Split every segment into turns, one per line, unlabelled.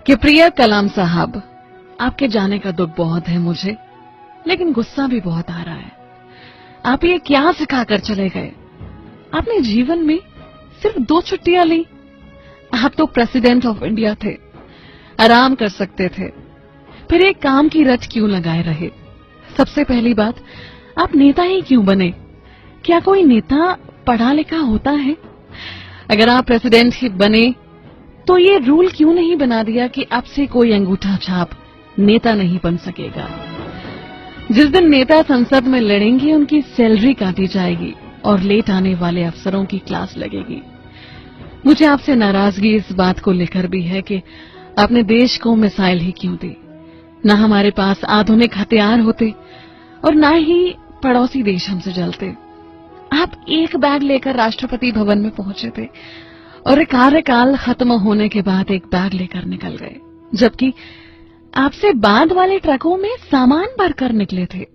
कि प्रिय कलाम साहब, आपके जाने का दुख बहुत है मुझे, लेकिन गुस्सा भी बहुत आ रहा है। आप ये क्या सिखाकर चले गए? आपने जीवन में सिर्फ 2 छुट्टियां ली। आप तो प्रेसिडेंट ऑफ इंडिया थे, आराम कर सकते थे, फिर एक काम की रट क्यों लगाए रहे? सबसे पहली बात, आप नेता ही क्यों बने? क्या कोई नेता पढ़ा लिखा होता है? अगर आप प्रेसिडेंट ही बने तो ये रूल क्यों नहीं बना दिया कि आपसे कोई अंगूठा छाप नेता नहीं बन सकेगा? जिस दिन नेता संसद में लड़ेंगे उनकी सैलरी काटी जाएगी और लेट आने वाले अफसरों की क्लास लगेगी। मुझे आपसे नाराजगी इस बात को लेकर भी है कि आपने देश को मिसाइल ही क्यों दी? न हमारे पास आधुनिक हथियार होते और न ही पड़ोसी देश हमसे जलते। आप एक बैग लेकर राष्ट्रपति भवन में पहुंचे थे और कार्यकाल खत्म होने के बाद एक बैग लेकर निकल गए, जबकि आपसे बाद वाले ट्रकों में सामान भरकर निकले थे।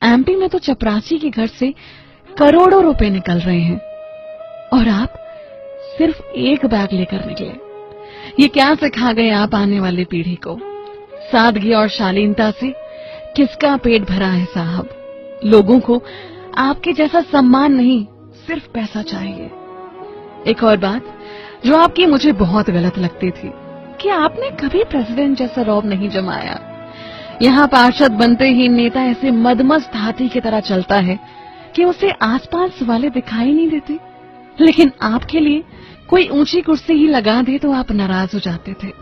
एमपी में तो चपरासी के घर से करोड़ों रुपए निकल रहे हैं और आप सिर्फ एक बैग लेकर निकले। ये क्या सिखा गए आप आने वाली पीढ़ी को? सादगी और शालीनता से किसका पेट भरा है साहब? लोगों को आपके जैसा सम्मान नहीं, सिर्फ पैसा चाहिए। एक और बात जो आपकी मुझे बहुत गलत लगती थी कि आपने कभी प्रेसिडेंट जैसा रौब नहीं जमाया। यहाँ पार्षद बनते ही नेता ऐसे मदमस्त हाथी की तरह चलता है कि उसे आसपास वाले दिखाई नहीं देते, लेकिन आपके लिए कोई ऊंची कुर्सी ही लगा दे तो आप नाराज हो जाते थे।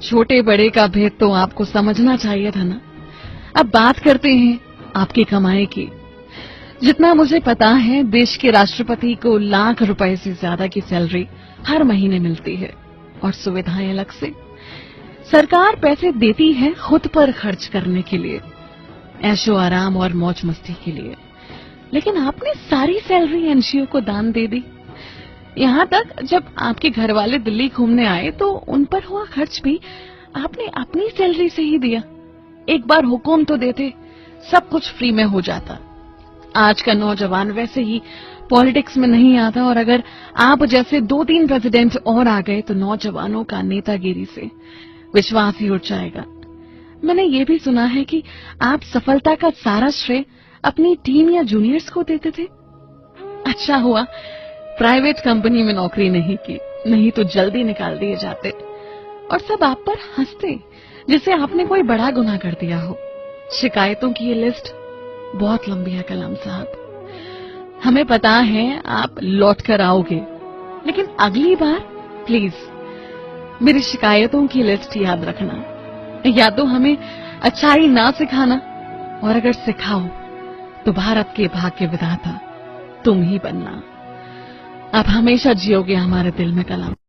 छोटे बड़े का भेद तो आपको समझना चाहिए था ना। अब बात करते हैं आपकी कमाई की। जितना मुझे पता है, देश के राष्ट्रपति को लाख रुपए से ज्यादा की सैलरी हर महीने मिलती है और सुविधाएं अलग से। सरकार पैसे देती है खुद पर खर्च करने के लिए, ऐशो आराम और मौज मस्ती के लिए, लेकिन आपने सारी सैलरी एनजीओ को दान दे दी। यहाँ तक जब आपके घर वाले दिल्ली घूमने आए तो उन पर हुआ खर्च भी आपने अपनी सैलरी से ही दिया। एक बार हुक्म तो देते, सब कुछ फ्री में हो जाता। आज का नौजवान वैसे ही पॉलिटिक्स में नहीं आता और अगर आप जैसे 2-3 प्रेसिडेंट और आ गए तो नौजवानों का नेतागिरी से विश्वास ही उठ जाएगा। मैंने ये भी सुना है कि आप सफलता का सारा श्रेय अपनी टीम या जूनियर्स को देते थे। अच्छा हुआ प्राइवेट कंपनी में नौकरी नहीं की, नहीं तो जल्दी निकाल दिए जाते और सब आप पर हंसते जैसे आपने कोई बड़ा गुनाह कर दिया हो। शिकायतों की ये लिस्ट बहुत लंबी है कलाम साहब। हमें पता है आप लौट कर आओगे, लेकिन अगली बार प्लीज मेरी शिकायतों की लिस्ट याद रखना। या तो हमें अच्छाई ना सिखाना, और अगर सिखाओ तो भारत के भाग्य विधाता तुम ही बनना। आप हमेशा जियोगे हमारे दिल में कलाम।